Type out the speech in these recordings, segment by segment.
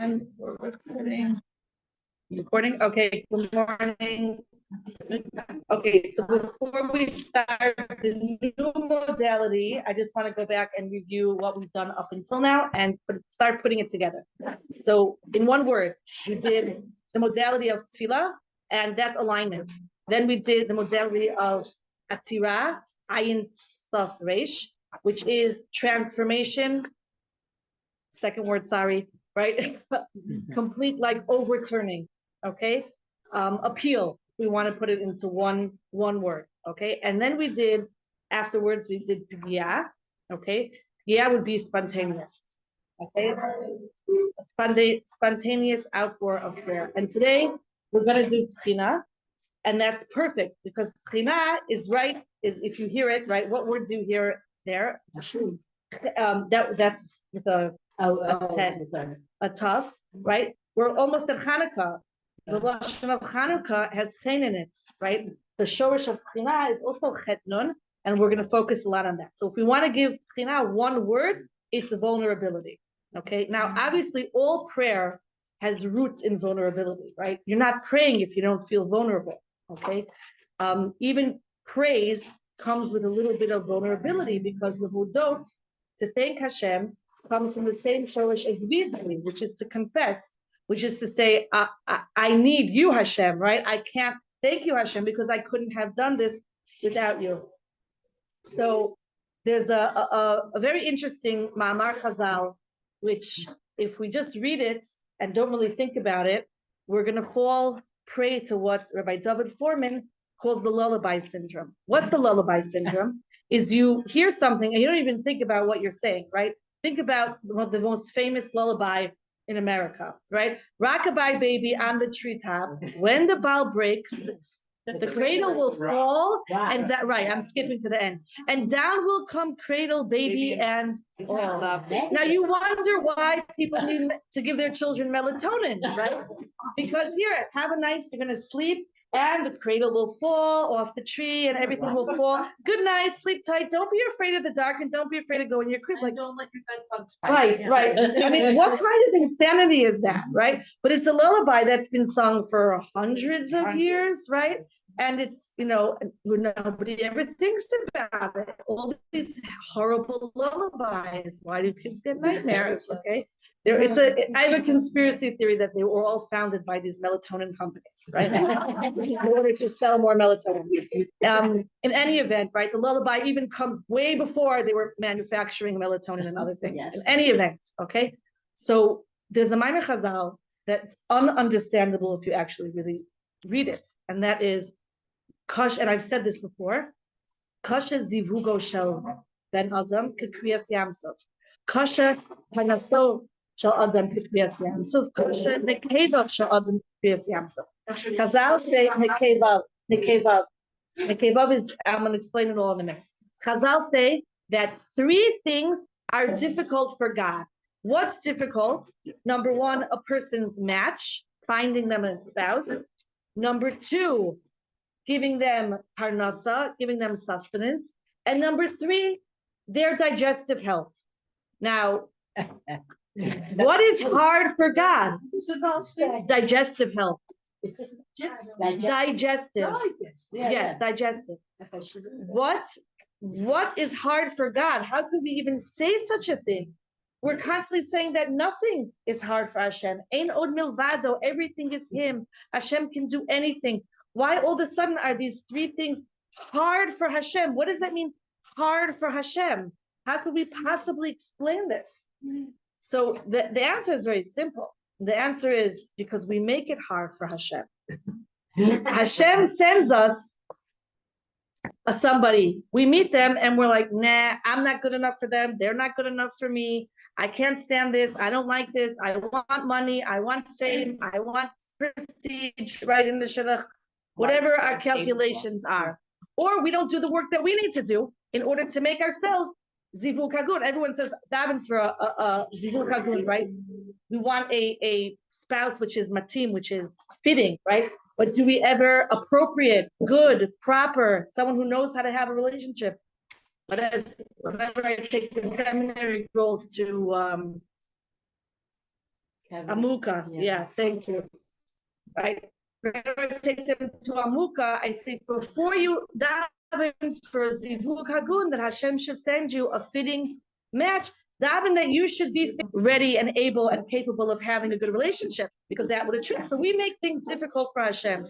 on. We're recording. Recording? Okay, good morning. Okay, so before we start the new modality, I just want to go back and review what we've done up until now and start putting it together. So in one word, we did the modality of tefilah, and that's alignment. Then we did the modality of atira, ayin saf resh, which is transformation. Second word, sorry, right? Complete, like overturning, okay? Appeal. We want to put it into one word, okay? And then we did, afterwards, we did piyah, okay? Piyah would be spontaneous, okay? Spontaneous outpour of prayer. And today, we're going to do tchina, and that's perfect, because tchina is right, is if you hear it, right, what word do you hear there? That's with a tough, right? We're almost at Hanukkah. The lashon of Hanukkah has chen in it, right? The shorish of tchina is also chetnun, and we're going to focus a lot on that. So if we want to give tchina one word, it's vulnerability. Okay. Now, obviously, all prayer has roots in vulnerability, right? You're not praying if you don't feel vulnerable. Okay. Even praise comes with a little bit of vulnerability, because the hudot, to thank Hashem, comes from the same shorish as vidui, which is to confess, which is to say, I need you, Hashem, right? I can't thank you, Hashem, because I couldn't have done this without you. So there's a very interesting Ma'amar Chazal, which if we just read it and don't really think about it, we're going to fall prey to what Rabbi David Foreman calls the lullaby syndrome. What's the lullaby syndrome? Is you hear something and you don't even think about what you're saying, right? Think about one of the most famous lullaby in America, right? Rockabye baby on the treetop. When the bough breaks, the cradle will fall, and right, I'm skipping to the end. And down will come cradle, baby, and all. Now you wonder why people need to give their children melatonin, right? Because here, have a nice, you're gonna sleep, and the cradle will fall off the tree, and everything will fall. Good night, sleep tight. Don't be afraid of the dark, and don't be afraid to go in your crib. Like, don't let your bed bugs bite. Right. I mean, what kind of insanity is that, right? But it's a lullaby that's been sung for hundreds of years, right? And it's, nobody ever thinks about it. All these horrible lullabies. Why do kids get nightmares? Okay. I have a conspiracy theory that they were all founded by these melatonin companies, right? In order to sell more melatonin. In any event, right, the lullaby even comes way before they were manufacturing melatonin and other things. Yes. In any event, okay? So there's a Maimer Chazal that's ununderstandable if you actually really read it. And that is, and I've said this before, Kasha zivugo shel ben adam kekriyas yamsov. Kasha panaso shel adam kekriyas yamsov. Kasha nekevav shel adam kekriyas yamsov. Chazal say nekevav. Nekevav is, I'm going to explain it all in a minute. Chazal say that three things are difficult for God. What's difficult? Number one, a person's match, finding them a spouse. Number two, giving them parnasa, giving them sustenance. And number three, their digestive health. Now, what is hard for God? Digestive health. Digestive. Yeah, digestive. What is hard for God? How could we even say such a thing? We're constantly saying that nothing is hard for Hashem. Ein od milvado, everything is Him. Hashem can do anything. Why all of a sudden are these three things hard for Hashem? What does that mean, hard for Hashem? How could we possibly explain this? So the answer is very simple. The answer is because we make it hard for Hashem. Hashem sends us somebody. We meet them and we're like, nah, I'm not good enough for them. They're not good enough for me. I can't stand this. I don't like this. I want money. I want fame. I want prestige, right, in the shidduch. Whatever our calculations are. Or we don't do the work that we need to do in order to make ourselves zivuk hagun. Everyone says davens for a zivuk hagun, right? We want a spouse which is matim, which is fitting, right? But do we ever appropriate, good, proper, someone who knows how to have a relationship? But whenever I take the seminary girls to Amuka. Yeah, thank you. Right. Whenever I take them to Amuka, I say before you daven for Zivug Hagun, that Hashem should send you a fitting match. Daven that you should be ready and able and capable of having a good relationship, because that would attract. So we make things difficult for Hashem.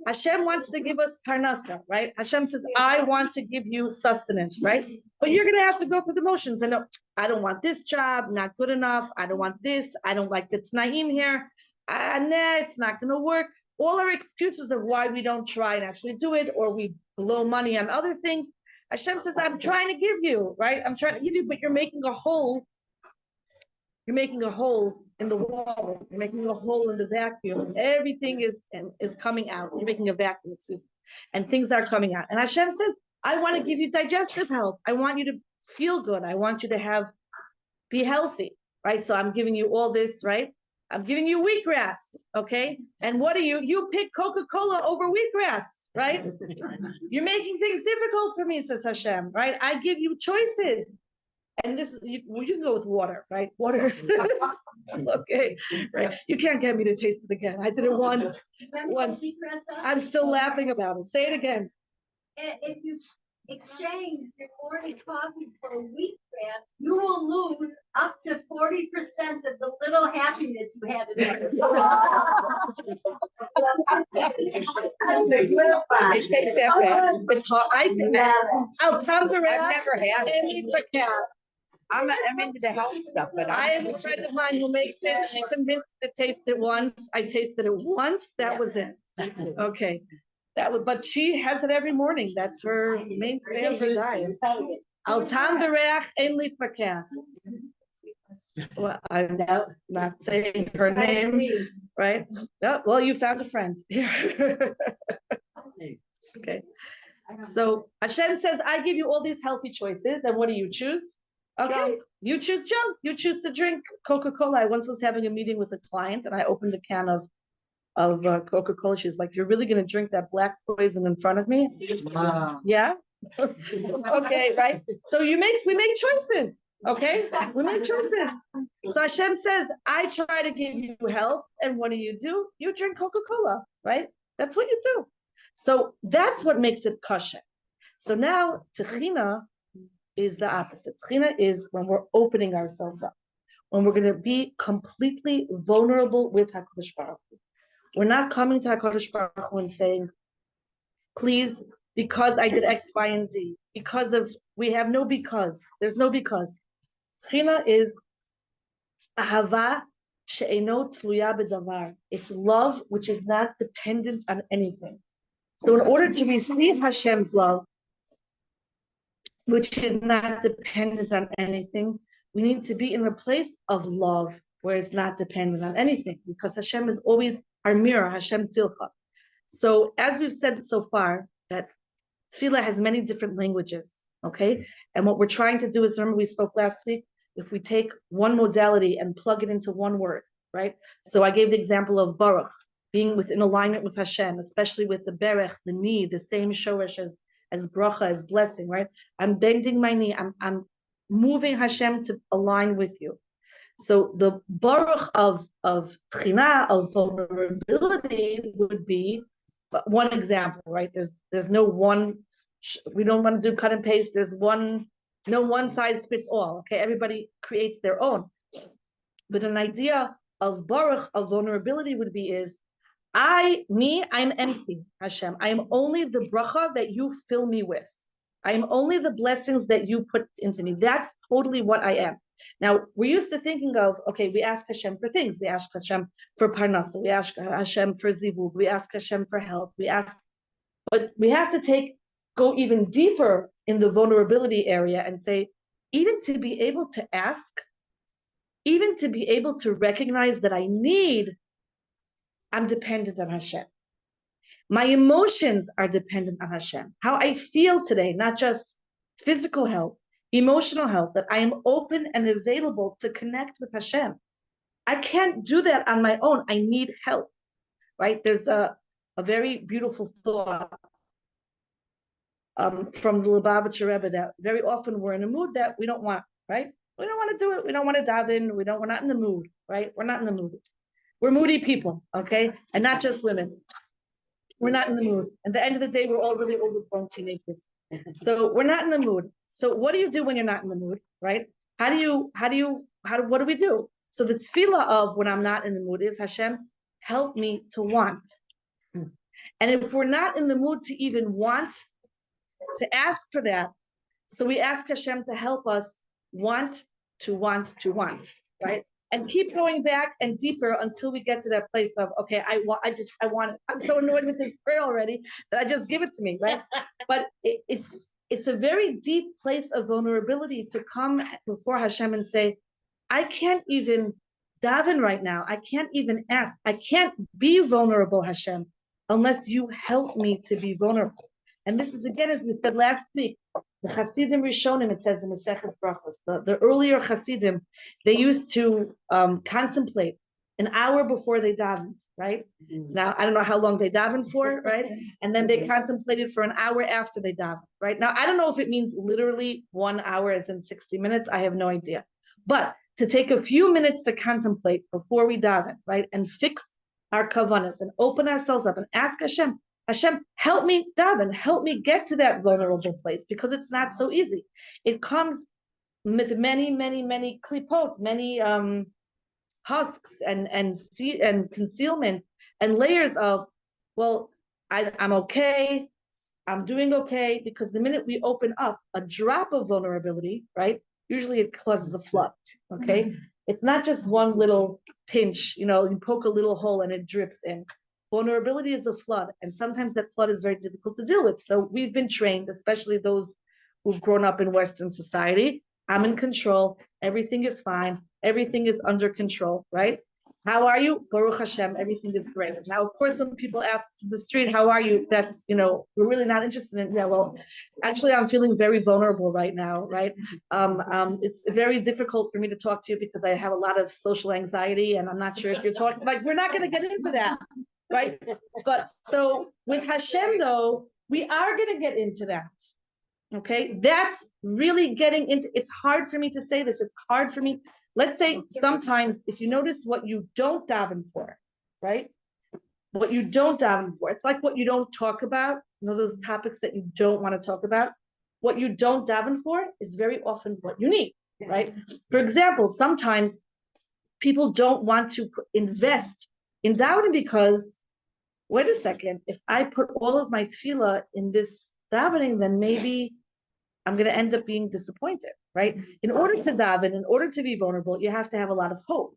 Hashem wants to give us parnasa, right? Hashem says, I want to give you sustenance, right? But you're going to have to go through the motions. And no, I don't want this job, not good enough. I don't want this. I don't like the Tnaim here. Nah, it's not going to work. All our excuses of why we don't try and actually do it, or we blow money on other things. Hashem says, I'm trying to give you, right? I'm trying to give you, but you're making a hole. You're making a hole in the wall. You're making a hole in the vacuum. Everything is coming out. You're making a vacuum, and things are coming out. And Hashem says, I want to give you digestive health. I want you to feel good. I want you to be healthy, right? So I'm giving you all this, right? I'm giving you wheatgrass, okay? And what do you pick Coca-Cola over wheatgrass, right? You're making things difficult for me, says Hashem, right? I give you choices. And this, you can go with water, right? Water is, okay, right? You can't get me to taste it again. I did it once. I'm still laughing about it. Say it again. If you exchange your morning coffee for wheatgrass, you will lose up to 40% of the little happiness you had in life. It takes that bad. It's hard. I'll come to I've never had it. I'm into the health stuff, but I have a friend of mine who makes it. She convinced me to taste it once. I tasted it once. That was it. Okay. But she has it every morning. That's her main standard diet. Al tam derech ein litpakeh. Well, I'm not saying her name, right? No, well, you found a friend here. Okay. So Hashem says, I give you all these healthy choices, and what do you choose? Okay, junk. You choose junk. You choose to drink Coca-Cola. I once was having a meeting with a client, and I opened a can of Coca-Cola. She's like, "You're really going to drink that black poison in front of me?" Wow. Yeah. Okay, right. So we make choices. Okay, we make choices. So Hashem says, I try to give you health, and what do? You drink Coca-Cola, right? That's what you do. So that's what makes it kosher. So now Techina is the opposite. Techina is when we're opening ourselves up, when we're going to be completely vulnerable with HaKadosh Baruch Hu. We're not coming to HaKadosh Baruch Hu and saying, please, because I did X, Y, and Z, we have no because. There's no because. Techina is ahava she'eno tluya b'davar. It's love which is not dependent on anything. So in order to receive Hashem's love, which is not dependent on anything, we need to be in a place of love where it's not dependent on anything, because Hashem is always our mirror, Hashem Tzilcha. So as we've said so far, that tefilah has many different languages, okay? And what we're trying to do is, remember we spoke last week, if we take one modality and plug it into one word, right? So I gave the example of Baruch, being within alignment with Hashem, especially with the Berech, the knee, the same shoresh as bracha, as blessing, right? I'm bending my knee, I'm moving Hashem to align with you. So the baruch of tchina, of vulnerability, would be one example, right? There's no one, we don't want to do cut and paste. There's no one size fits all, okay? Everybody creates their own. But an idea of baruch, of vulnerability would be I'm empty, Hashem. I am only the bracha that you fill me with. I am only the blessings that you put into me. That's totally what I am. Now, we're used to thinking of, okay, we ask Hashem for things. We ask Hashem for parnasa. We ask Hashem for zivug. We ask Hashem for help. But we have to go even deeper in the vulnerability area and say, even to be able to ask, even to be able to recognize that I'm dependent on Hashem. My emotions are dependent on Hashem. How I feel today, not just physical health, emotional health, that I am open and available to connect with Hashem. I can't do that on my own. I need help, right? There's a very beautiful thought from the Lubavitcher Rebbe that very often we're in a mood that we don't want, right? We don't want to do it. We don't want to dive in. We're not in the mood. right? We're not in the mood. We're moody people, okay? And not just women. We're not in the mood. At the end of the day, we're all really overgrown teenagers. So we're not in the mood. So what do you do when you're not in the mood, right? What do we do? So the tefilah of when I'm not in the mood is, Hashem, help me to want. And if we're not in the mood to even want, to ask for that, so we ask Hashem to help us want, right? And keep going back and deeper until we get to that place of, okay, I want it. I'm so annoyed with this prayer already that I just give it to me, right? But it's a very deep place of vulnerability to come before Hashem and say, I can't even daven right now. I can't even ask. I can't be vulnerable, Hashem, unless you help me to be vulnerable. And this is, again, as we said last week, the Hasidim Rishonim, it says in Maseches Brachos, the earlier Hasidim, they used to contemplate an hour before they davened, right? Now, I don't know how long they davened for, right? And then they contemplated for an hour after they davened, right? Now, I don't know if it means literally 1 hour as in 60 minutes. I have no idea. But to take a few minutes to contemplate before we daven, right? And fix our convenes and open ourselves up and ask Hashem, help me daven, help me get to that vulnerable place, because it's not so easy. It comes with many, many, many klipot, many husks and concealment and layers of, well, I'm okay, I'm doing okay, because the minute we open up a drop of vulnerability, right, usually it causes a flood, okay? It's not just one little pinch, you poke a little hole and it drips in. Vulnerability is a flood, and sometimes that flood is very difficult to deal with. So we've been trained, especially those who've grown up in Western society. I'm in control. Everything is fine. Everything is under control, right? How are you? Baruch Hashem, everything is great. Now, of course, when people ask to the street, how are you? That's, we're really not interested in, well, actually, I'm feeling very vulnerable right now, right? It's very difficult for me to talk to you because I have a lot of social anxiety, and I'm not sure if you're talking, we're not going to get into that. Right? But so with Hashem, though, we are going to get into that. Okay? That's really getting into, it's hard for me to say this. It's hard for me. Let's say sometimes if you notice what you don't daven for, right? What you don't daven for. It's like what you don't talk about. Those topics that you don't want to talk about. What you don't daven for is very often what you need, right? For example, sometimes people don't want to invest in davening because, wait a second, if I put all of my tefilah in this davening, then maybe I'm going to end up being disappointed, right? In order to daven, in order to be vulnerable, you have to have a lot of hope,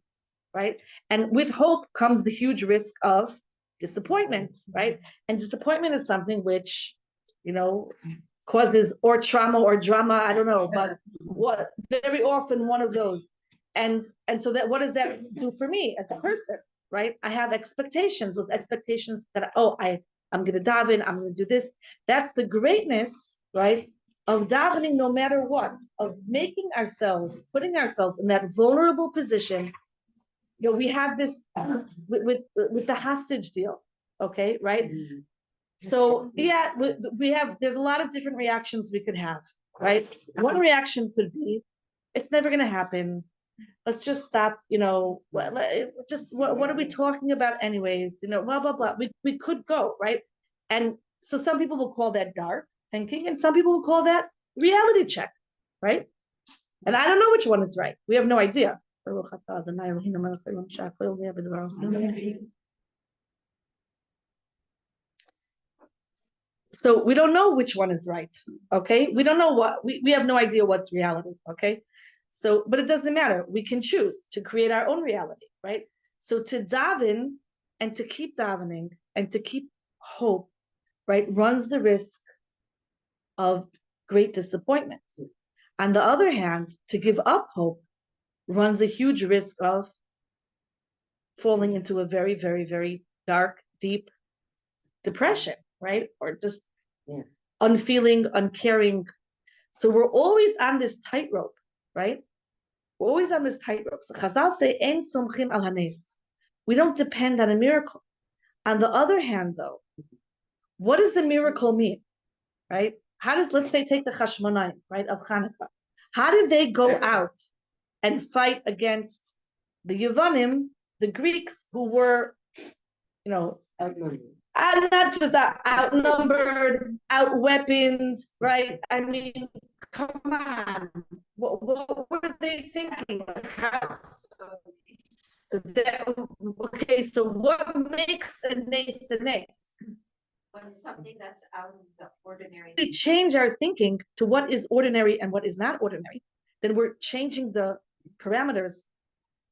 right? And with hope comes the huge risk of disappointment, right? And disappointment is something which, causes or trauma or drama, I don't know, but very often one of those. And so that, what does that do for me as a person? Right? I have expectations, those expectations that, I'm going to daven, I'm going to do this. That's the greatness, right, of davening no matter what, of making ourselves, putting ourselves in that vulnerable position. We have this with the hostage deal, okay, right? Mm-hmm. So, yeah, there's a lot of different reactions we could have, right? One reaction could be, it's never going to happen. Let's just stop, what are we talking about anyways? Blah, blah, blah. We could go, right? And so some people will call that dark thinking, and some people will call that reality check, right? And I don't know which one is right. We have no idea. So we don't know which one is right, okay? We don't know we have no idea what's reality, okay? So, but it doesn't matter. We can choose to create our own reality, right? So to daven and to keep davening and to keep hope, right, runs the risk of great disappointment. On the other hand, to give up hope runs a huge risk of falling into a very, very, very dark, deep depression, right? Or just unfeeling, uncaring. So we're always on this tightrope, right? We're always on this tightrope. So Chazal say, "Ein somchim al hanes." We don't depend on a miracle. On the other hand, though, what does the miracle mean, right? How does, let's say, take the Chashmonayim, right, of Hanukkah. How did they go out and fight against the Yevanim, the Greeks, who were, not just outnumbered, outweaponed, right? I mean, come on, what were they thinking? Okay, so what makes a nace a nace? When something that's out of the ordinary. We change our thinking to what is ordinary and what is not ordinary, then we're changing the parameters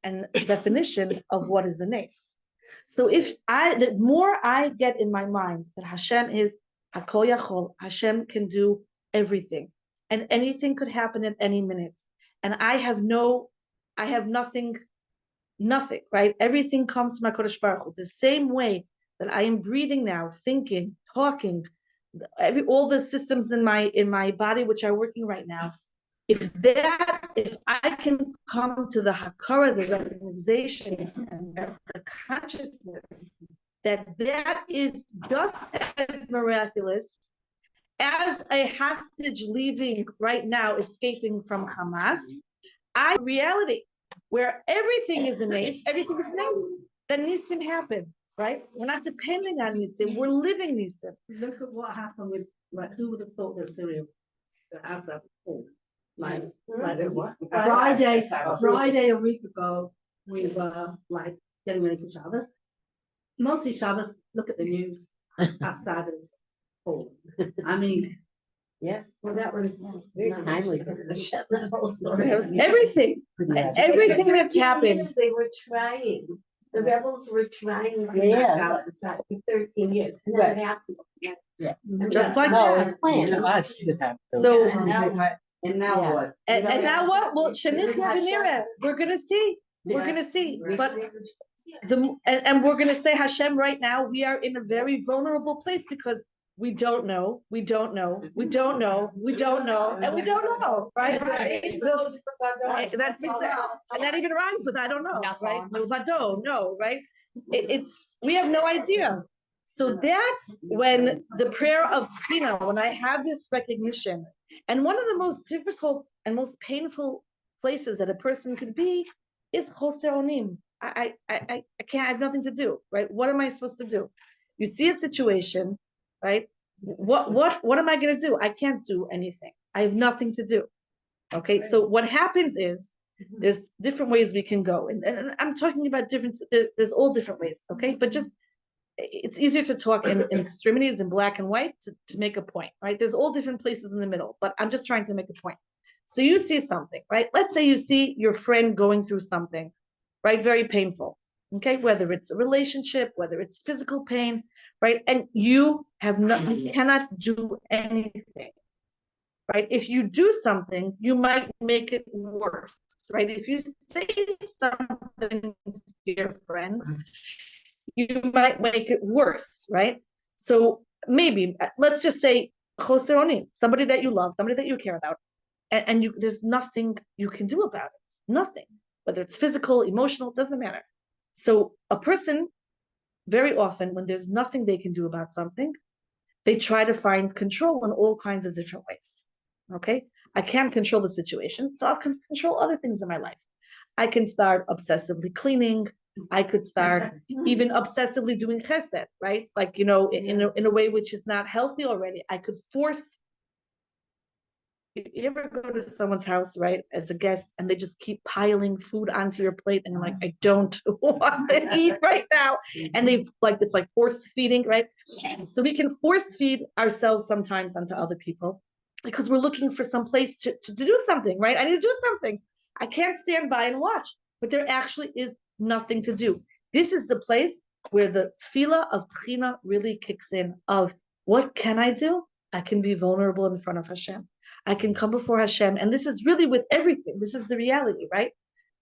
and definition of what is a nace. So the more I get in my mind that Hashem is Hakol Yachol, Hashem can do everything, and anything could happen at any minute, and I have nothing, right? Everything comes from HaKadosh Baruch Hu. The same way that I am breathing now, thinking, talking, all the systems in my body which are working right now. If I can come to the hakara, the recognition, and the consciousness that is just as miraculous as a hostage leaving right now, escaping from Hamas, reality where everything is a nace, everything is nace, then nisim happen, right? We're not depending on nisim, we're living nisim. Look at what happened with, who would have thought that Syria as a whole? Friday a week ago, we were getting ready for Shabbos. Mostly Shabbos, look at the news, Assad is whole. I mean, yes, well, that was very timely. Everything that's happened. They were trying. The rebels were trying to for 13 years. And then it happened. Yeah. Just like that. To us. So and now what? And now what? Well, we're gonna see. We're gonna see. But and we're gonna say Hashem right now, we are in a very vulnerable place because we don't know, and we don't know, right? That's exactly, and that even rhymes with I don't know, right? No, right? We have no idea. So that's when the prayer of tefilah, when I have this recognition, and one of the most difficult and most painful places that a person could be is choser onim. I can't, I have nothing to do, right? What am I supposed to do? You see a situation, right? What am I going to do? I can't do anything. I have nothing to do. Okay, so what happens is there's different ways we can go, and I'm talking about there's all different ways. Okay, but just it's easier to talk in extremities in black and white to make a point, right? There's all different places in the middle, but I'm just trying to make a point. So you see something, right? Let's say you see your friend going through something, right? Very painful. Okay, whether it's a relationship, whether it's physical pain, right? And you cannot do anything, right? If you do something, you might make it worse, right? If you say something to your friend, you might make it worse, right? So maybe, let's just say, choser onim, somebody that you love, somebody that you care about, and there's nothing you can do about it, nothing, whether it's physical, emotional, doesn't matter. So a person, very often, when there's nothing they can do about something, they try to find control in all kinds of different ways, okay? I can't control the situation, so I can control other things in my life. I can start obsessively cleaning. I could start even obsessively doing chesed, right? Like, in a way which is not healthy already. I could force. You ever go to someone's house, right, as a guest, and they just keep piling food onto your plate, and you're like, I don't want to eat right now, and it's like force feeding, right? So we can force feed ourselves sometimes onto other people because we're looking for some place to do something, right? I need to do something. I can't stand by and watch, but there actually is nothing to do. This is the place where the tefilah of tchina really kicks in. Of what can I do? I can be vulnerable in front of Hashem. I can come before Hashem, and this is really with everything. This is the reality, right?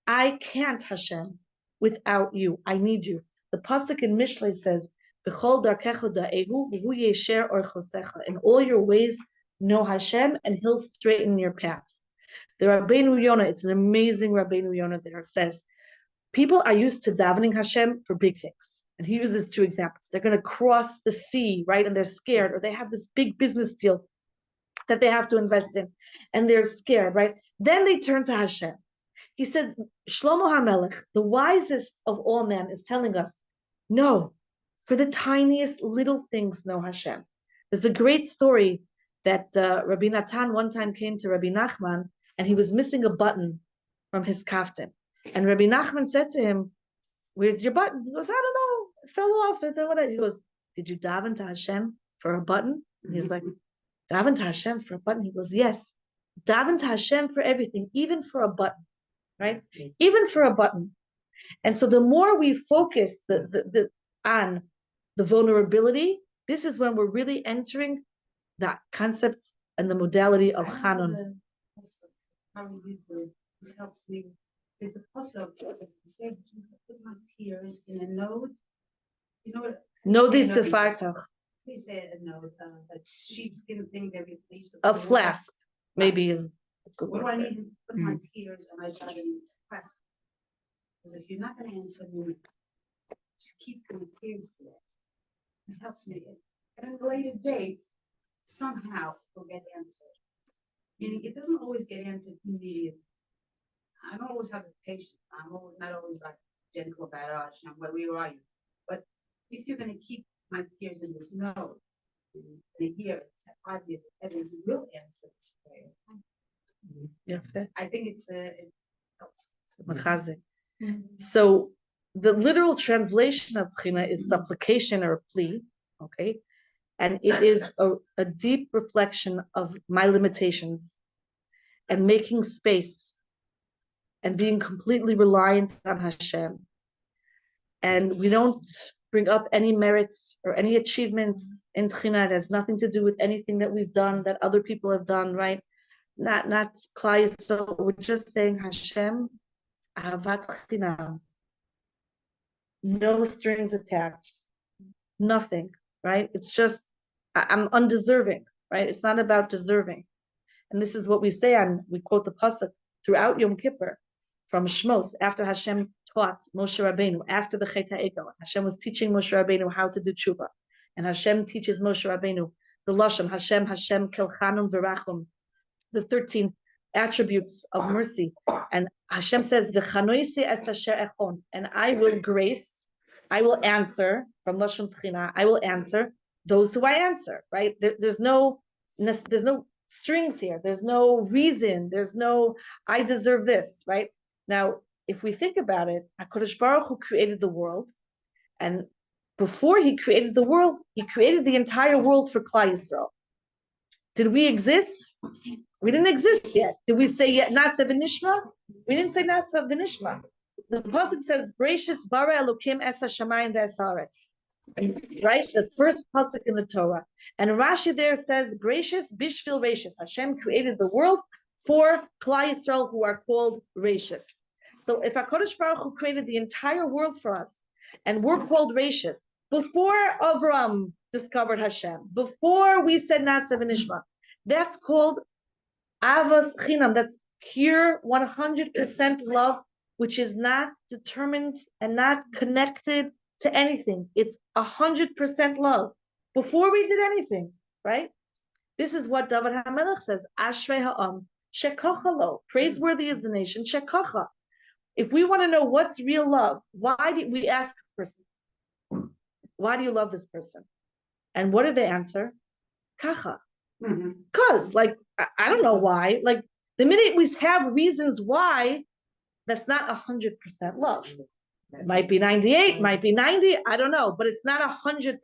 I can't, Hashem, without you. I need you. The pasuk in Mishlei says, "B'chol darkecha da'ehu v'hu yesher orchosecha." In all your ways, know Hashem, and He'll straighten your paths. The Rabbeinu Yonah, it's an amazing Rabbeinu Yonah there, says, people are used to davening Hashem for big things. And he uses two examples. They're going to cross the sea, right? And they're scared, or they have this big business deal that they have to invest in, and they're scared, right? Then they turn to Hashem. He said, Shlomo HaMelech, the wisest of all men, is telling us, no, for the tiniest little things, know Hashem. There's a great story that Rabbi Natan one time came to Rabbi Nachman, and he was missing a button from his kaftan. And Rabbi Nachman said to him, where's your button? He goes, I don't know, it fell off. He goes, did you daven to Hashem for a button? And he's like, daven to Hashem for a button? He goes, yes, daven to Hashem for everything, even for a button, right? Even for a button. And so the more we focus on the vulnerability, this is when we're really entering that concept and the modality of Chanun. This helps me. There's a puzzle. Say, put my tears in a node. You know what? Nodi sefartach. Please say a node, a sheepskin thing that we used to A put flask, maybe is a good What do word I for it. need to put my tears and I try to press? Because if you're not going to answer me, just keep your tears there. This helps me. At a later date, somehow it will get answered. Meaning it doesn't always get answered immediately. I don't always have the patience. I'm not always like gentle about it. Where are you? But if you're going to keep my tears in this node, in a year, 5 years, you will answer this prayer. I think it helps. Mechazik. So the literal translation of tchina is supplication or a plea, okay? And it is a deep reflection of my limitations and making space and being completely reliant on Hashem. And we don't bring up any merits or any achievements in tchina. It has nothing to do with anything that we've done, that other people have done, right? Not Klal Yisrael. We're just saying Hashem, Ahavat Chinam. No strings attached. Nothing, right? It's just, I'm undeserving, right? It's not about deserving. And this is what we say we quote the pasuk throughout Yom Kippur from Shmos, after Hashem taught Moshe Rabbeinu, after the Chet HaEgel. Hashem was teaching Moshe Rabbeinu how to do tshuva. And Hashem teaches Moshe Rabbeinu the Lashon, Hashem, Kelchanum V'rachum, the 13 attributes of mercy. And Hashem says, V'chanoisi es asher echon, and I will grace, I will answer, from Lashon Tchina, I will answer those who I answer, right? There's no strings here. There's no reason. There's no, I deserve this, right? Now, if we think about it, HaKadosh Baruch Hu created the world, and before he created the world, he created the entire world for Klal Yisrael. Did we exist? We didn't exist yet. Did we say yet Nasa v'nishma? We didn't say Nasa v'nishma. The pasuk says, "Gracious bara Elokim es hashamayim v'esaretz." Right, the first pasuk in the Torah, and Rashi there says, "Gracious bishvil reishis." Hashem created the world for Klal Yisrael, who are called reishis. So, if HaKadosh Baruch Hu created the entire world for us, and we're called reishis, before Avram discovered Hashem, before we said Nasa v'nishma, that's called Avos Chinam. That's pure 100% love, which is not determined and not connected to anything. It's 100% love before we did anything, right? This is what David HaMelech says, Ashrei ha'am shekocha lo. Praiseworthy is the nation, shekocha. If we want to know what's real love, why do we ask a person, why do you love this person? And what do they answer? Kacha. Because, like, I don't know why. Like, the minute we have reasons why, that's not 100% love. It might be 98, might be 90, I don't know, but it's not 100%.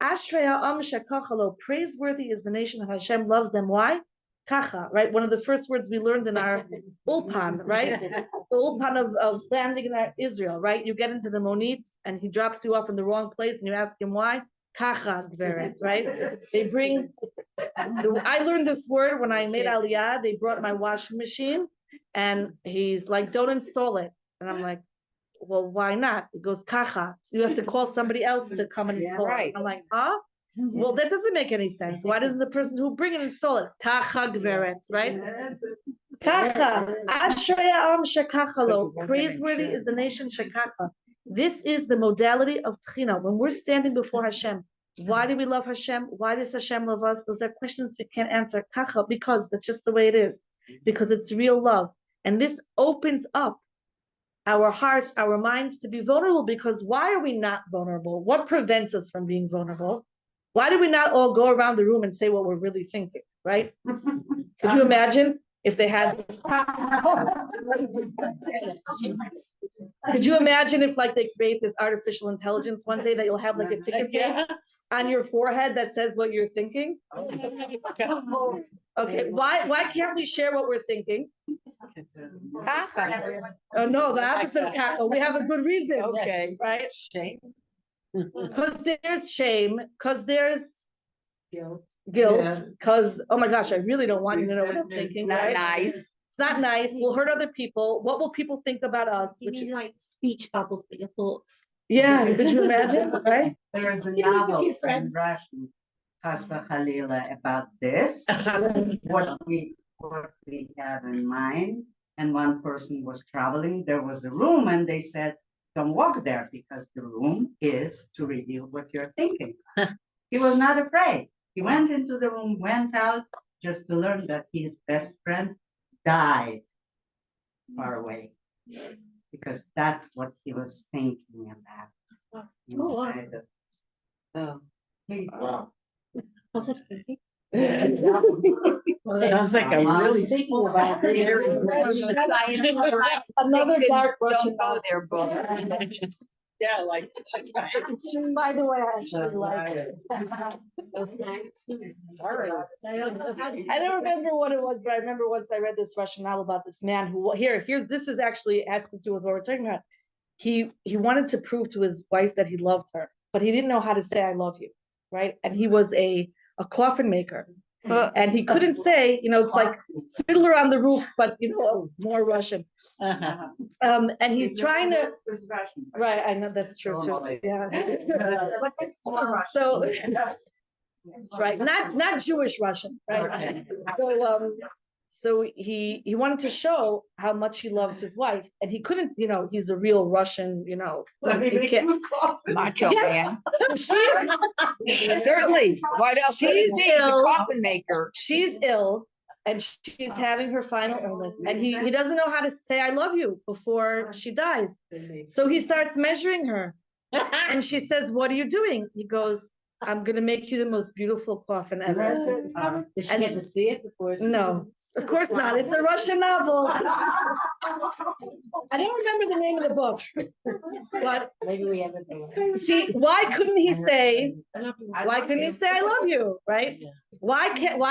Ashrei ha'am shekocha lo. Praiseworthy is the nation that Hashem loves them. Why? Kacha, right? One of the first words we learned in our ulpan, right? The ulpan of landing in Israel, right? You get into the monit and he drops you off in the wrong place and you ask him why. Kacha gveret, right? They bring, I learned this word when I made Aliyah. They brought my washing machine and he's like, don't install it. And I'm like, well, why not? It goes kacha. So you have to call somebody else to come and install it. I'm like, huh? Well, that doesn't make any sense. Why doesn't the person who bring it install it? Kacha gveret, right? Kacha. Ashrei ha'am shekacha lo. Praiseworthy is the nation shekacha. This is the modality of tchina. When we're standing before Hashem, why do we love Hashem? Why does Hashem love us? Those are questions we can't answer. Kacha, because that's just the way it is. Because it's real love. And this opens up our hearts, our minds to be vulnerable, because why are we not vulnerable? What prevents us from being vulnerable? Why do we not all go around the room and say what we're really thinking, right? Could you imagine if they had this? Could you imagine if like they create this artificial intelligence one day that you'll have like a ticket on your forehead that says what you're thinking? Okay, why can't we share what we're thinking? Oh no, the opposite of cackle. We have a good reason. Okay. Right? Shame. Because there's shame, because there's Guilt. guilt, because oh my gosh, I really don't want you to know what I'm thinking. Not Right? nice. It's not nice. We'll hurt other people. What will people think about us? You mean like speech bubbles for your thoughts? Yeah, could you imagine? Right? There's a You know, novel your in friends. Russian, Hasba Khalila, about this, what we have in mind. And one person was traveling, there was a room, and they said, don't walk there because the room is to reveal what you're thinking. He was not afraid. He went into the room, went out, just to learn that his best friend died far away. Because that's what he was thinking about inside of. Oh. Wow. Was it funny? Sounds like a really. Speaking about Another dark Russian Don't go there, book. Yeah, like. By the way, I actually like it. I don't remember what it was, but I remember once I read this Russian novel about this man who here this is actually has to do with what we're talking about. He wanted to prove to his wife that he loved her, but he didn't know how to say I love you, right? And he was a coffin maker. And he couldn't say, it's like Fiddler on the Roof, but more Russian. And he's trying to right, I know that's true too. Yeah. So right, not Jewish Russian, right? So he wanted to show how much he loves his wife, and he couldn't, he's a real Russian, Macho Yes. man. Certainly. What else? She's ill. The coffin maker. She's ill and she's having her final illness, and he doesn't know how to say I love you before she dies. So he starts measuring her, and she says, what are you doing? He goes, I'm gonna make you the most beautiful coffin ever. Did she get to see it before? No, of course not. It's a Russian novel. I don't remember the name of the book, but Maybe we haven't. see, why couldn't he say I love you, right? Why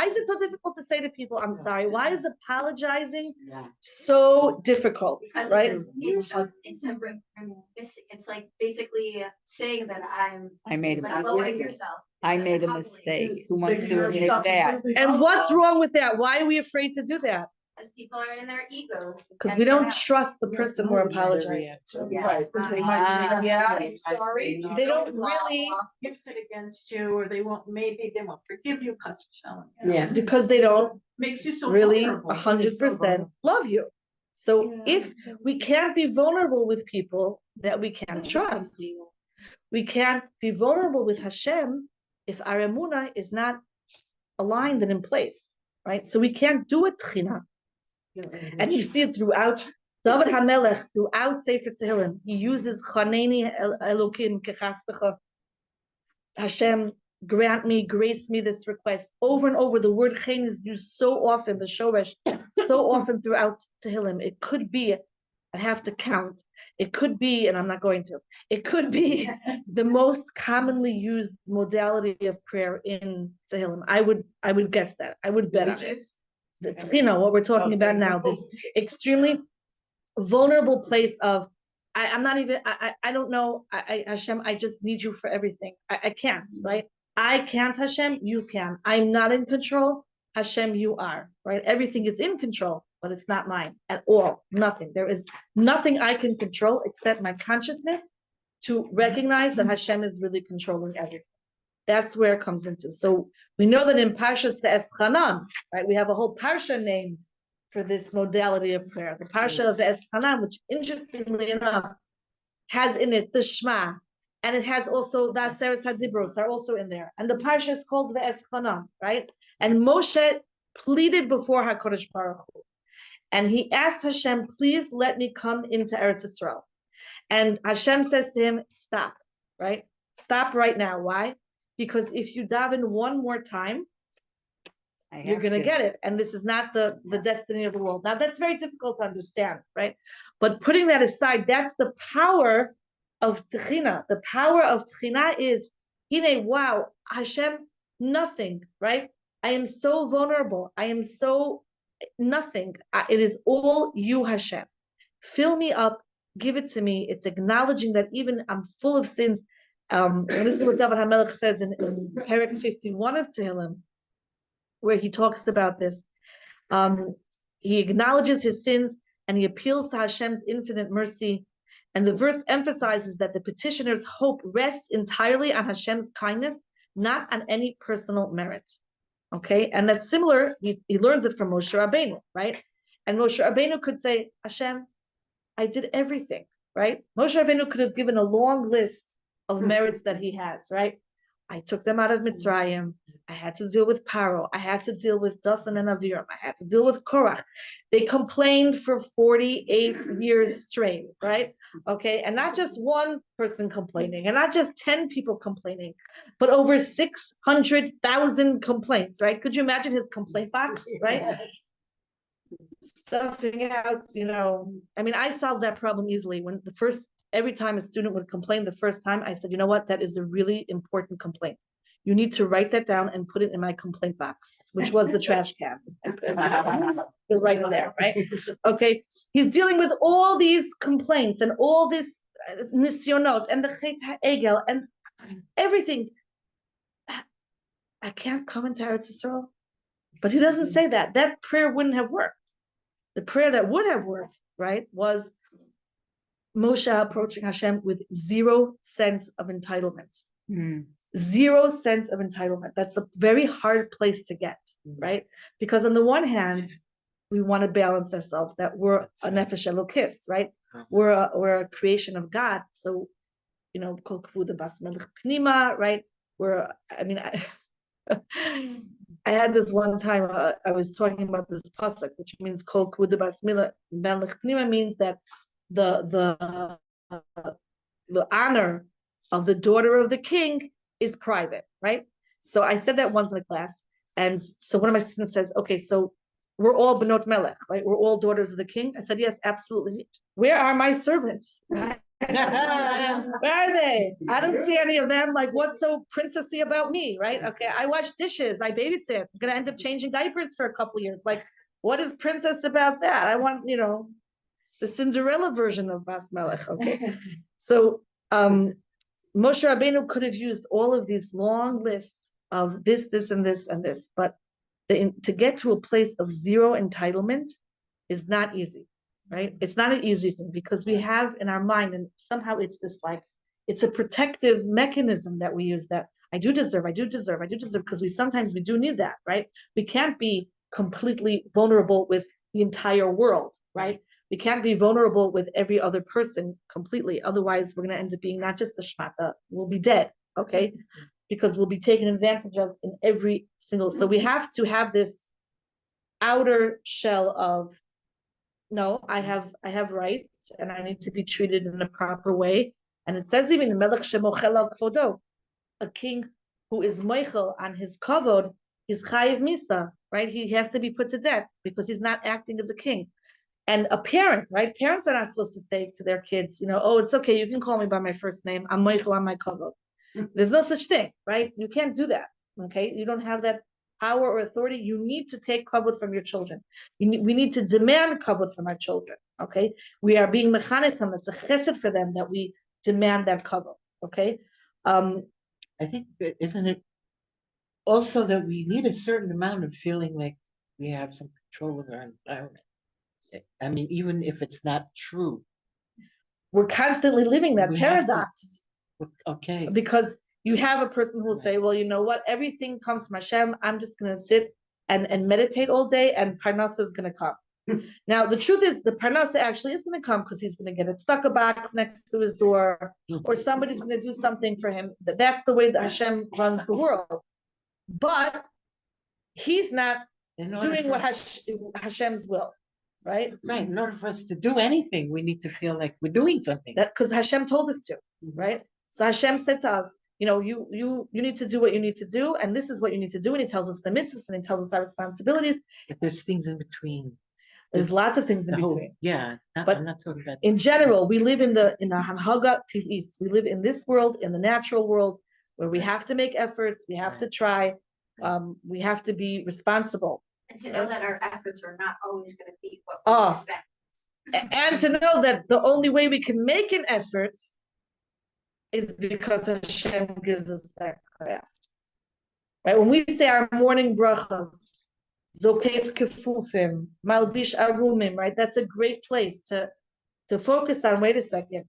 is it so difficult to say to people, I'm sorry? Why is apologizing so difficult, right? It's like basically saying that I made a like lowering mistake. yourself. I made a mistake. Who wants to admit that? And what's wrong with that? Why are we afraid to do that? As people are in their egos. Because we don't trust the person we're apologizing to. Right, because they might say, yeah, I'm sorry. They don't really, Use it against you, or maybe they won't forgive you because Yeah. because they don't makes you so really vulnerable. 100% love you. So if we can't be vulnerable with people that we can't trust, we can't be vulnerable with Hashem if our emunah is not aligned and in place, right? So we can't do a tchina. And you see it throughout David HaMelech, throughout Sefer Tehillim. He uses Chaneni Elokim Kechastecha. Hashem, grant me, grace me this request. Over and over, the word chen is used so often, the shoresh, so often throughout Tehillim. It could be, I have to count, it could be, and I'm not going to, it could be the most commonly used modality of prayer in Tehillim. I would guess that. I would bet on it. What we're talking about now, this extremely vulnerable place of, I'm not even, I don't know, Hashem, I just need you for everything. I can't, right? I can't, Hashem, you can. I'm not in control, Hashem, you are, right? Everything is in control, but it's not mine at all, nothing. There is nothing I can control except my consciousness to recognize that Hashem is really controlling everything. That's where it comes into. So we know that in Parshas Ve'eschanan, right, we have a whole parsha named for this modality of prayer. The parsha of Ve'eschanan, which interestingly enough has in it the Shema, and it has also the Aseres HaDibros are also in there. And the parsha is called Ve'eschanan, right? And Moshe pleaded before HaKadosh Baruch Hu. and he asked Hashem, please let me come into Eretz Yisrael. And Hashem says to him, stop, right? Stop right now. Why? Because if you daven one more time, you're going to get it. And this is not the destiny of the world. Now, that's very difficult to understand, right? But putting that aside, that's the power of Techina. The power of Techina is, wow, Hashem, nothing, right? I am so vulnerable. I am so nothing. It is all you, Hashem. Fill me up. Give it to me. It's acknowledging that even I'm full of sins. And this is what David HaMelech says in Perek 51 of Tehillim, where he talks about this. He acknowledges his sins and he appeals to Hashem's infinite mercy. And the verse emphasizes that the petitioner's hope rests entirely on Hashem's kindness, not on any personal merit. Okay, and that's similar. He learns it from Moshe Rabbeinu, right? And Moshe Rabbeinu could say, Hashem, I did everything, right? Moshe Rabbeinu could have given a long list of merits that he has, right? I took them out of Mitzrayim. I had to deal with Paro. I had to deal with Dasan and Aviram. I had to deal with Korach. They complained for 48 years straight, right? Okay, and not just one person complaining, and not just 10 people complaining, but over 600,000 complaints, right? Could you imagine his complaint box, right? Stuffing out, I mean, I solved that problem easily. Every time a student would complain the first time, I said, you know what, that is a really important complaint. You need to write that down and put it in my complaint box, which was the trash can. Right there, right? Okay, he's dealing with all these complaints and all this nisyonot and the chet ha'egel and everything. I can't come into Eretz Yisrael. But he doesn't say that. That prayer wouldn't have worked. The prayer that would have worked, right, was Moshe approaching Hashem with 0 sense of entitlement. 0 sense of entitlement. That's a very hard place to get, right? Because on the one hand, we want to balance ourselves that we're a nefesh Elokis, right? We're a creation of God. So, kol kavod Bas Medrash pnima, right? I had this one time, I was talking about this pasuk, which means kol kavod Bas Medrash pnima means that the honor of the daughter of the king is private, right? So I said that once in a class, and so one of my students says, okay, so we're all benot melech, right? We're all daughters of the king. I said, yes, absolutely. Where are my servants? Where are they? I don't see any of them. Like, what's so princessy about me, right? Okay, I wash dishes, I babysit. I'm gonna end up changing diapers for a couple of years. Like, what is princess about that? I want, the Cinderella version of Bas Melech. Okay, so Moshe Rabbeinu could have used all of these long lists of this, and this, and this, but to get to a place of 0 entitlement is not easy, right? It's not an easy thing because we have in our mind, and somehow it's this it's a protective mechanism that we use, that I do deserve, because sometimes we do need that, right? We can't be completely vulnerable with the entire world, right? We can't be vulnerable with every other person completely. Otherwise, we're going to end up being not just a shmata, we'll be dead, okay? Because we'll be taken advantage of in every single. So we have to have this outer shell of, no, I have rights and I need to be treated in a proper way. And it says even in Melech shemochel al kvodo, a king who is moichel on his kavod, he's chayiv misa, right? He has to be put to death because he's not acting as a king. And a parent, right? Parents are not supposed to say to their kids, oh, it's okay, you can call me by my first name. I'm moichel on my kavod. There's no such thing, right? You can't do that, okay? You don't have that power or authority. You need to take kavod from your children. We need to demand kavod from our children, okay? We are being mechanech them. That's a chesed for them that we demand that kavod, okay? I think, isn't it also that we need a certain amount of feeling like we have some control of our environment? I mean, even if it's not true. We're constantly living that paradox. Okay. Because you have a person who will say, well, you know what? Everything comes from Hashem. I'm just going to sit and meditate all day and Parnasa is going to come. Now, the truth is the Parnasa actually is going to come because he's going to get a tzedakah box next to his door or somebody's going to do something for him. That's the way that Hashem runs the world. But he's not doing what Hashem's will. right? Right, in order for us to do anything, we need to feel like we're doing something. That because Hashem told us to, right? So Hashem said to us, you need to do what you need to do, and this is what you need to do. And He tells us the mitzvahs, and He tells us our responsibilities. But there's things in between. There's lots of things in between. But But I'm not talking about. In general, we live in the Hanhaga Tiv'is. We live in this world, in the natural world, where we have to make efforts, we have to try, we have to be responsible. And to know that our efforts are not always gonna be what Oh. we expect. And to know that the only way we can make an effort is because Hashem gives us that craft. Right? When we say our morning brachas, Zokef Kefufim, Malbish Arumim, right? That's a great place to focus on. Wait a second.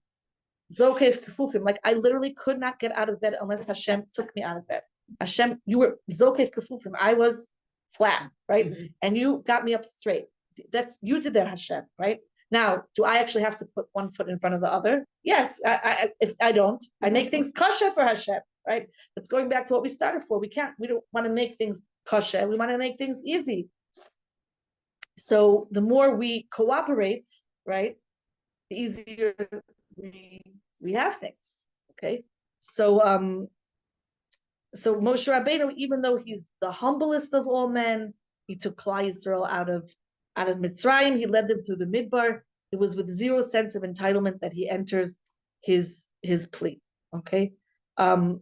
Zokef Kefufim, like I literally could not get out of bed unless Hashem took me out of bed. Hashem, you were Zokef Kefufim. I was flat, right? Mhm. And you got me up straight. You did that, Hashem, right? Now, do I actually have to put one foot in front of the other? Yes, if I don't. I make things kosher for Hashem, right? It's going back to what we started for. We don't want to make things kosher. We want to make things easy. So the more we cooperate, right, the easier we have things. Okay. So Moshe Rabbeinu, even though he's the humblest of all men, he took Klal Yisrael out of Mitzrayim. He led them through the Midbar. It was with zero sense of entitlement that he enters his plea. Okay. Now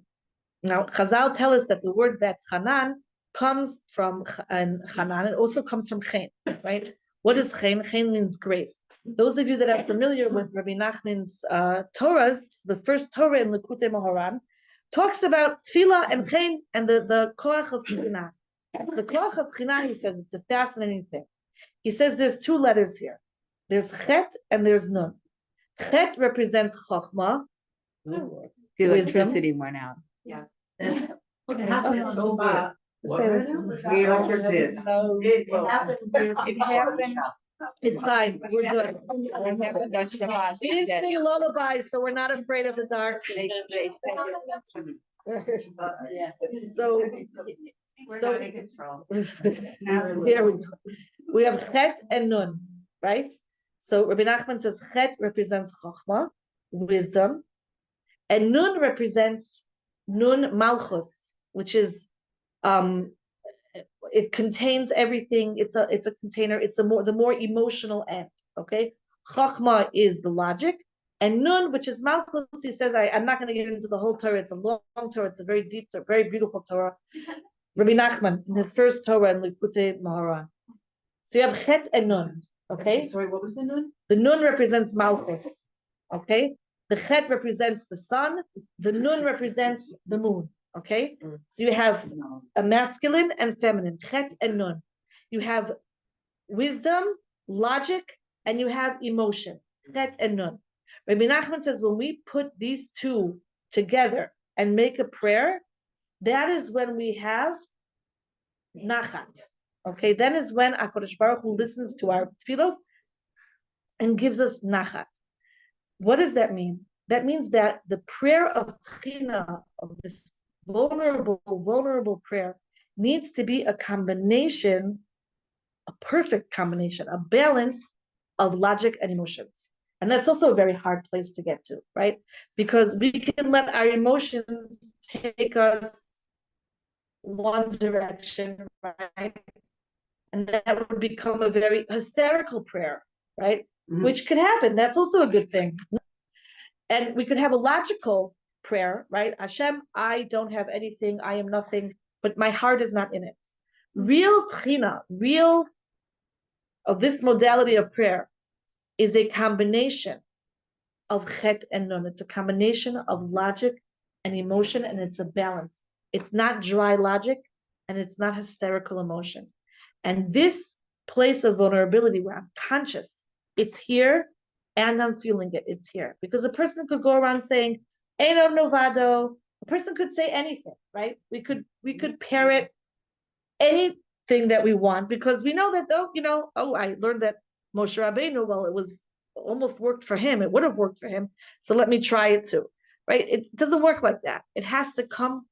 Chazal tell us that the word Vet Hanan comes from Hanan. It also comes from Chen, right? What is Chen? Chen means grace. Those of you that are familiar with Rabbi Nachman's Torahs, the first Torah in Likutei Moharan, talks about tefilah and Chen and the koach of Tchina. So the koach of Tchina, he says, it's a fascinating thing. He says there's two letters here. There's Chet and there's Nun. Chet represents Chochmah. The electricity went out. Yeah. It happened so bad. Say it. We all did. It happened. It happened. It's fine. We're good. It happened on Shabbat. We didn't sing lullabies, so we're not afraid of the dark. So We're not in control. here we go. We have Chet and Nun, right? So Rabbi Nachman says Chet represents Chochmah, wisdom, and Nun represents Nun Malchus, which is it contains everything. It's a container. It's the more emotional end. Okay, Chochmah is the logic, and Nun, which is Malchus, he says I'm not going to get into the whole Torah. It's a long Torah. It's a very deep, very beautiful Torah. Rabbi Nachman in his first Torah in Likutei Moharan. So you have Chet and Nun. Okay. Sorry, what was the nun? The Nun represents Malchus. Okay. The Chet represents the sun. The Nun represents the moon. Okay. So you have a masculine and feminine, Chet and Nun. You have wisdom, logic, and you have emotion, Chet and Nun. Rabbi Nachman says when we put these two together and make a prayer, that is when we have nachat. Okay, then is when HaKadosh Baruch Hu listens to our tefillos and gives us nachat. What does that mean? That means that the prayer of tchina, of this vulnerable prayer, needs to be a combination, a perfect combination, a balance of logic and emotions. And that's also a very hard place to get to, right? Because we can let our emotions take us one direction, right? And that would become a very hysterical prayer, right? Mm-hmm. Which could happen. That's also a good thing. And we could have a logical prayer, right? Hashem, I don't have anything, I am nothing, but my heart is not in it. Real tchina, real of this modality of prayer is a combination of Chet and Nun. It's a combination of logic and emotion, and it's a balance. It's not dry logic, and it's not hysterical emotion. And this place of vulnerability where I'm conscious, it's here, and I'm feeling it, it's here. Because a person could go around saying, Eino Novado, a person could say anything, right? We could parrot anything that we want, because we know that, I learned that Moshe Rabbeinu, well, it was almost worked for him. It would have worked for him. So let me try it too, right? It doesn't work like that. It has to come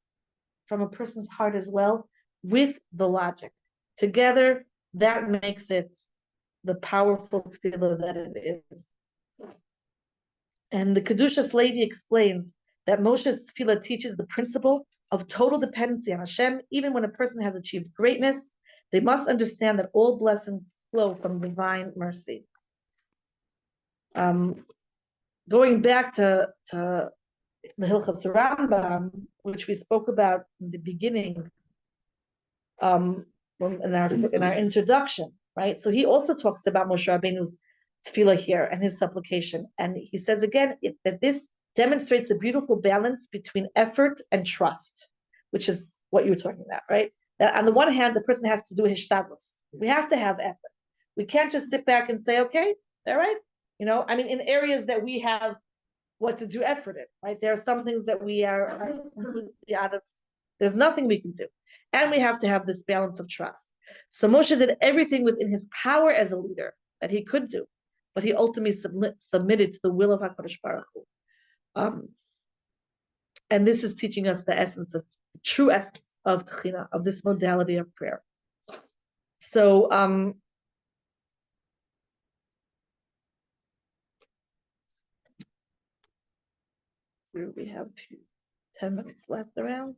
from a person's heart as well with the logic. Together, that makes it the powerful tefilah that it is. And the Kedushas Levi explains that Moshe's tefilah teaches the principle of total dependency on Hashem. Even when a person has achieved greatness, they must understand that all blessings flow from divine mercy. Going back to the Hilchos Rambam, which we spoke about in the beginning, in our introduction, right? So he also talks about Moshe Rabbeinu's tefilah here and his supplication, and he says again that this demonstrates a beautiful balance between effort and trust, which is what you were talking about, right? That on the one hand, the person has to do hishtadlus. We have to have effort. We can't just sit back and say, okay, all right. I mean, in areas that we have what to do effort in, right? There are some things that we are completely out of, there's nothing we can do. And we have to have this balance of trust. So Moshe did everything within his power as a leader that he could do, but he ultimately submitted to the will of HaKadosh Baruch Hu. And this is teaching us the true essence of tefilah, of this modality of prayer. So, we have 10 minutes left around.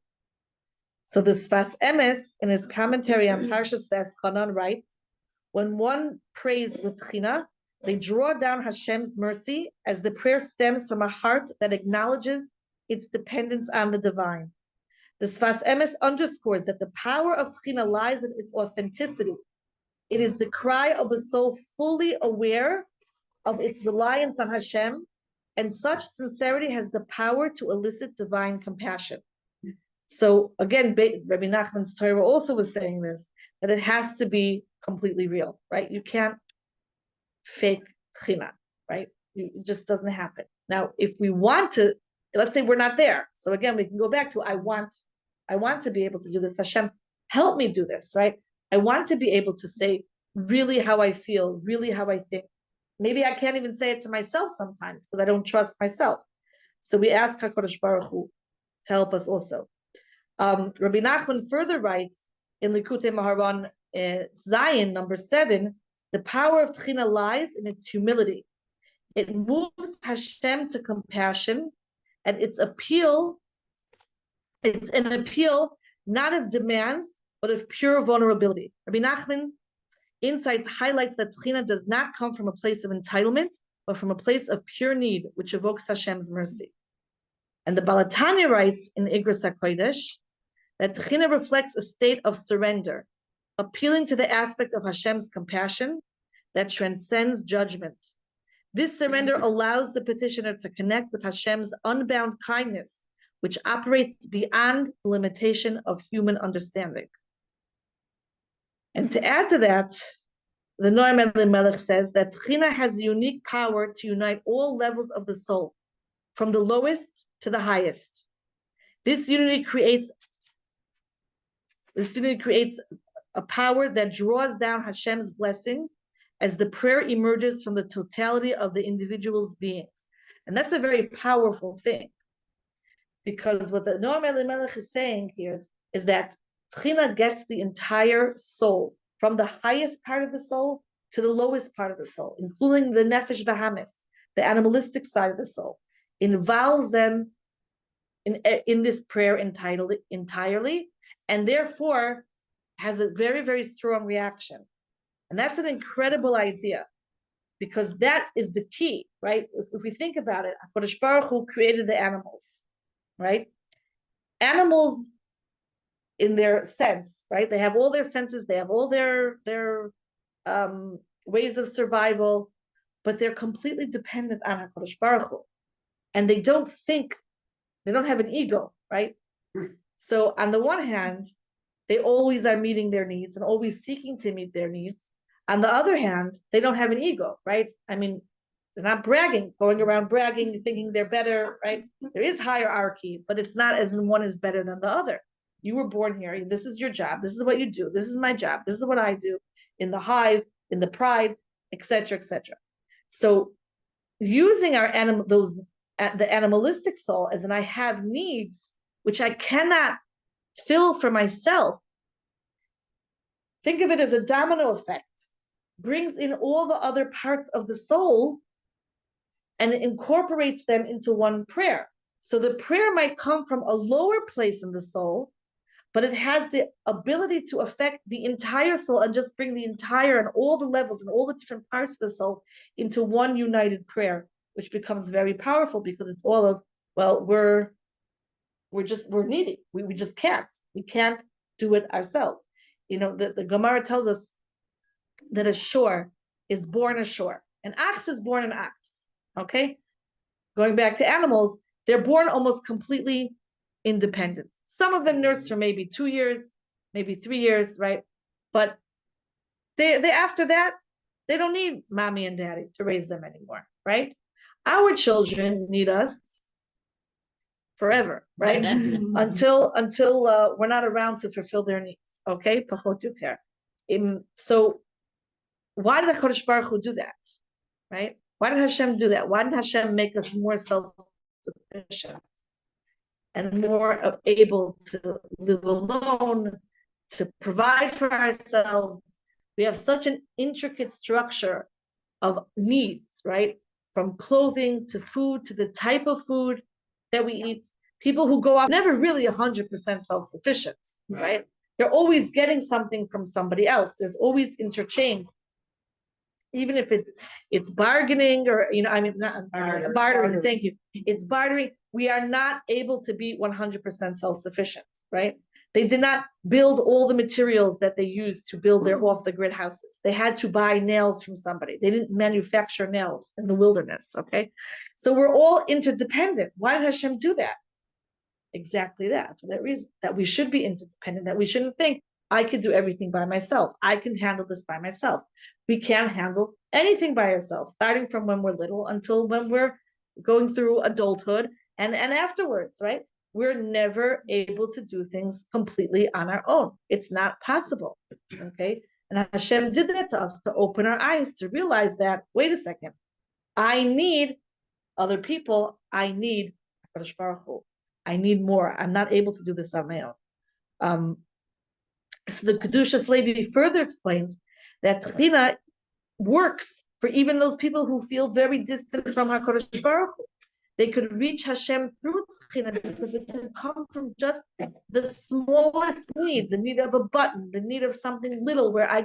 So the Sfas Emes, in his commentary on Parshas V'Eschanan, writes, when one prays with tefilah, they draw down Hashem's mercy as the prayer stems from a heart that acknowledges its dependence on the divine. The Sfas Emes underscores that the power of tefilah lies in its authenticity. It is the cry of a soul fully aware of its reliance on Hashem, and such sincerity has the power to elicit divine compassion. So again, Rabbi Nachman's Torah also was saying this, that it has to be completely real, right? You can't fake tefilah, right? It just doesn't happen. Now, if we want to, let's say we're not there. So again, we can go back to, I want to be able to do this. Hashem, help me do this, right? I want to be able to say really how I feel, really how I think. Maybe I can't even say it to myself sometimes because I don't trust myself. So we ask HaKadosh Baruch Hu to help us also. Rabbi Nachman further writes in Likutei Maharan Zion number 7, the power of tefilah lies in its humility. It moves Hashem to compassion, and it's an appeal not of demands, but of pure vulnerability. Rabbi Nachman Insights highlights that tefilah does not come from a place of entitlement, but from a place of pure need, which evokes Hashem's mercy. And the Baal HaTanya writes in Igros HaKodesh that tefilah reflects a state of surrender, appealing to the aspect of Hashem's compassion that transcends judgment. This surrender allows the petitioner to connect with Hashem's unbound kindness, which operates beyond the limitation of human understanding. And to add to that, the Noam Elimelech says that tefilah has the unique power to unite all levels of the soul, from the lowest to the highest. This unity creates a power that draws down Hashem's blessing as the prayer emerges from the totality of the individual's beings. And that's a very powerful thing. Because what the Noam Elimelech is saying here is that tefilah gets the entire soul, from the highest part of the soul to the lowest part of the soul, including the nefesh bahamis, the animalistic side of the soul, involves them in this prayer entirely, and therefore has a very, very strong reaction. And that's an incredible idea, because that is the key, right? If we think about it, HaKadosh Baruch Hu created the animals, right? Animals, in their sense, right? They have all their senses, they have all their ways of survival, but they're completely dependent on HaKadosh Baruch Hu. And they don't think, they don't have an ego, right? So on the one hand, they always are meeting their needs and always seeking to meet their needs. On the other hand, they don't have an ego, right? I mean, they're not bragging, going around bragging, thinking they're better, right? There is hierarchy, but it's not as in one is better than the other. You were born here. This is your job. This is what you do. This is my job. This is what I do in the hive, in the pride, etc., etc. So, using the animalistic soul as I have needs which I cannot fill for myself. Think of it as a domino effect. brings in all the other parts of the soul and incorporates them into one prayer. So the prayer might come from a lower place in the soul, but it has the ability to affect the entire soul and just bring the entire and all the levels and all the different parts of the soul into one united prayer, which becomes very powerful because it's all of, well, we're needy. We just can't. We can't do it ourselves. The Gemara tells us that a shore is born a shore. An ox is born an ox. Okay? Going back to animals, they're born almost completely independent. Some of them nurse for maybe 2 years, maybe 3 years, right? But they after that, they don't need mommy and daddy to raise them anymore, right? Our children need us forever, right? until we're not around to fulfill their needs. Okay, so why did the Kadosh Baruch Hu do that, right? Why did Hashem do that? Why did Hashem make us more self-sufficient and more able to live alone, to provide for ourselves? We have such an intricate structure of needs, right? From clothing to food to the type of food that we eat. People who go out never really 100% self-sufficient, right? They're always getting something from somebody else. There's always interchange. Even if it's bargaining or, not bartering, thank you. It's bartering. We are not able to be 100% self-sufficient, right? They did not build all the materials that they used to build their off-the-grid houses. They had to buy nails from somebody. They didn't manufacture nails in the wilderness, okay? So we're all interdependent. Why did Hashem do that? Exactly that, for that reason, that we should be interdependent, that we shouldn't think, I can do everything by myself. I can handle this by myself. We can't handle anything by ourselves, starting from when we're little until when we're going through adulthood and afterwards, right? We're never able to do things completely on our own. It's not possible, okay? And Hashem did that to us to open our eyes, to realize that, wait a second, I need other people. I need Kadosh Baruch Hu. I need more. I'm not able to do this on my own. So the Kedushas Levi further explains that tefilah works for even those people who feel very distant from HaKadosh Baruch Hu. They could reach Hashem through tefilah because it can come from just the smallest need, the need of a button, the need of something little where I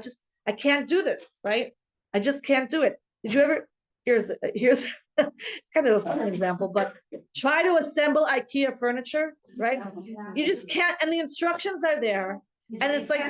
can't do this, right? I just can't do it. Did you ever, here's kind of a fun example, but try to assemble IKEA furniture, right? You just can't, and the instructions are there. And it's like,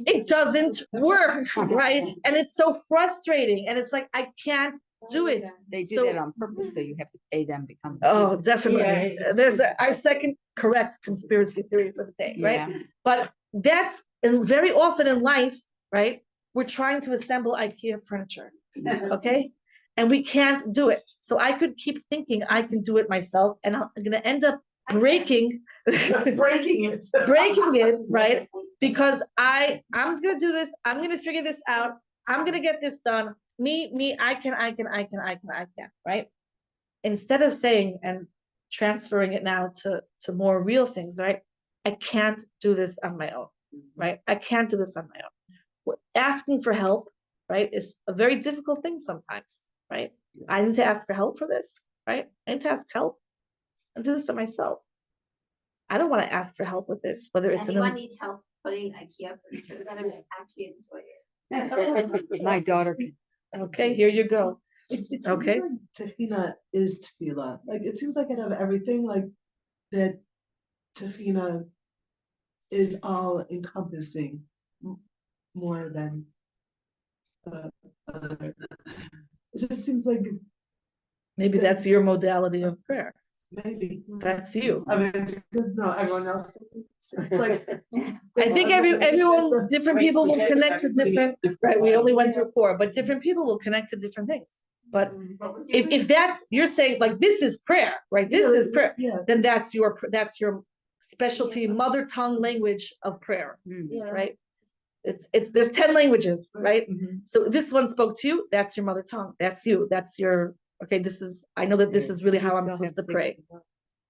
it doesn't work, right? And it's so frustrating. And it's like, I can't do it. They do that on purpose, so you have to pay them to come. Oh, definitely. There's our second correct conspiracy theory for the day, right? But that's, and very often in life, right? We're trying to assemble IKEA furniture, okay? And we can't do it. So I could keep thinking I can do it myself, and I'm going to end up breaking it, right? Because I'm gonna do this, I'm gonna figure this out, I'm gonna get this done. Me, I can, right? Instead of saying and transferring it now to more real things, right? I can't do this on my own, right? I can't do this on my own. Asking for help, right, is a very difficult thing sometimes, right? I need to ask for help for this, right? I need to ask help. I do this to myself. I don't want to ask for help with this, whether it's anyone needs help putting IKEA furniture together, actually enjoy it. My daughter. Okay, here you go. It's Okay. like tefilah is tefilah. Like it seems like out of everything, like that tefilah is all encompassing more than the other. It just seems like Maybe that's your modality of prayer. maybe That's you. I mean, because no, everyone else like. I think everyone, different people will connect to different, right? We only went through 4, but different people will connect to different things. But if that's, you're saying like, this is prayer, right? This is prayer, then that's your specialty, mother tongue language of prayer, right? It's there's 10 languages, right? So this one spoke to you, that's your mother tongue. That's you, that's your, okay, I know that this is really how I'm supposed to pray,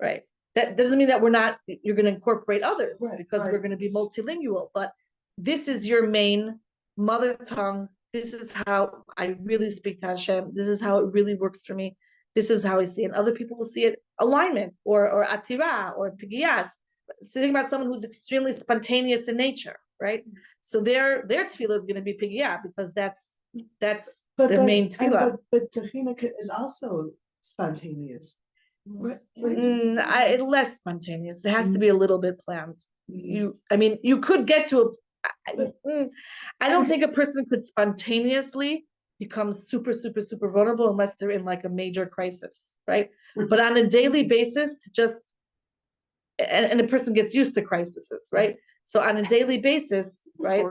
right? That doesn't mean that you're going to incorporate others because we're going to be multilingual, but this is your main mother tongue this is how I really speak to Hashem. This is how it really works for me. This is how I see it. And other people will see it alignment or atira or pigiyas. Think about someone who's extremely spontaneous in nature, right? So their tefilah is going to be pigiyah because that's the main tefilah. But tefilah is also spontaneous. Less spontaneous. It has to be a little bit planned. You could get to I don't think a person could spontaneously become super, super, super vulnerable unless they're in like a major crisis, right? But on a daily basis, and a person gets used to crises, right? So on a daily basis, right?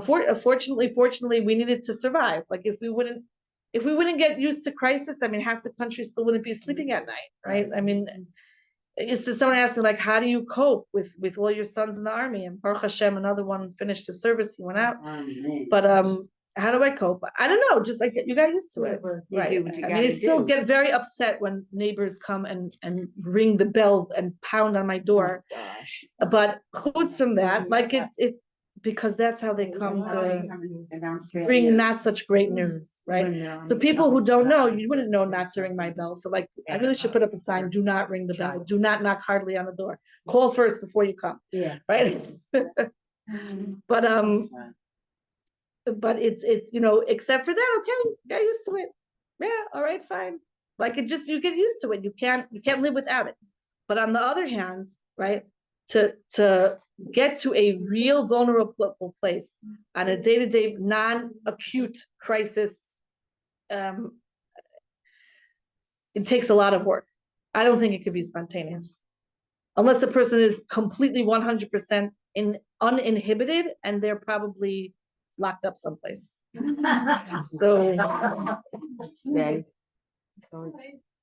Fortunately, we needed to survive. Like if we wouldn't get used to crisis, half the country still wouldn't be sleeping at night, right? Someone asked me, like, how do you cope with all your sons in the army? And Baruch Hashem, another one finished his service, he went out. But how do I cope? I don't know, just like you got used to it. Right. You still get very upset when neighbors come and ring the bell and pound on my door. Oh, gosh. But chutz from that, like it's because that's how they come to bring not such great news, right? So people who don't know, you wouldn't know not to ring my bell. So like, I really should put up a sign: do not ring the bell, do not knock hardly on the door, call first before you come. Yeah. Right. But it's except for that, okay, get used to it. Yeah, all right, fine. Like you get used to it. You can't live without it. But on the other hand, right, to get to a real vulnerable place on a day-to-day non-acute crisis, it takes a lot of work. I don't think it could be spontaneous unless the person is completely 100% uninhibited and they're probably locked up someplace. So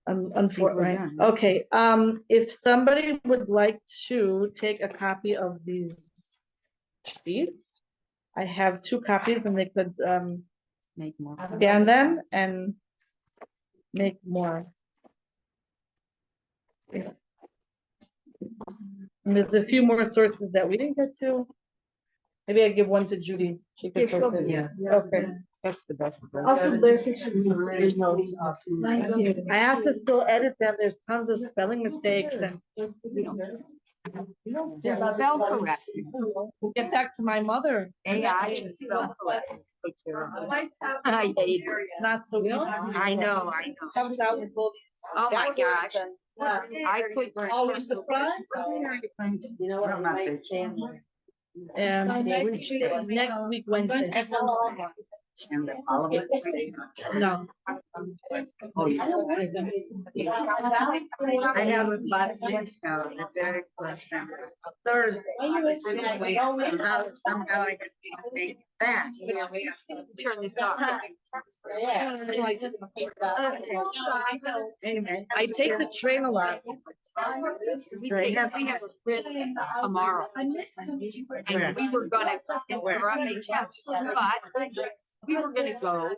unfortunately, right? Okay. If somebody would like to take a copy of these sheets, I have 2 copies, and they could Make more. scan them and make more. And there's a few more sources that we didn't get to. Maybe I give one to Judy. She could post it. Yeah. Okay. That's the best. Also, last section, there's notes also. I have to still edit them. There's tons of spelling mistakes and There's spell correction. we'll get back to my mother. AI is spell correction. I hate it. Not so good. I know. Comes out with all these. Oh my gosh. I could. Always surprised. You know what? I'm not this. Next week, Wednesday. And the following. No. Oh, yeah. I have a Bas Medrash, that's very close to Thursday. Somehow I could make it back. Turn this off. Anyway. I take the train a lot. We have a quiz tomorrow. And we were gonna interrupt each other, but we were gonna go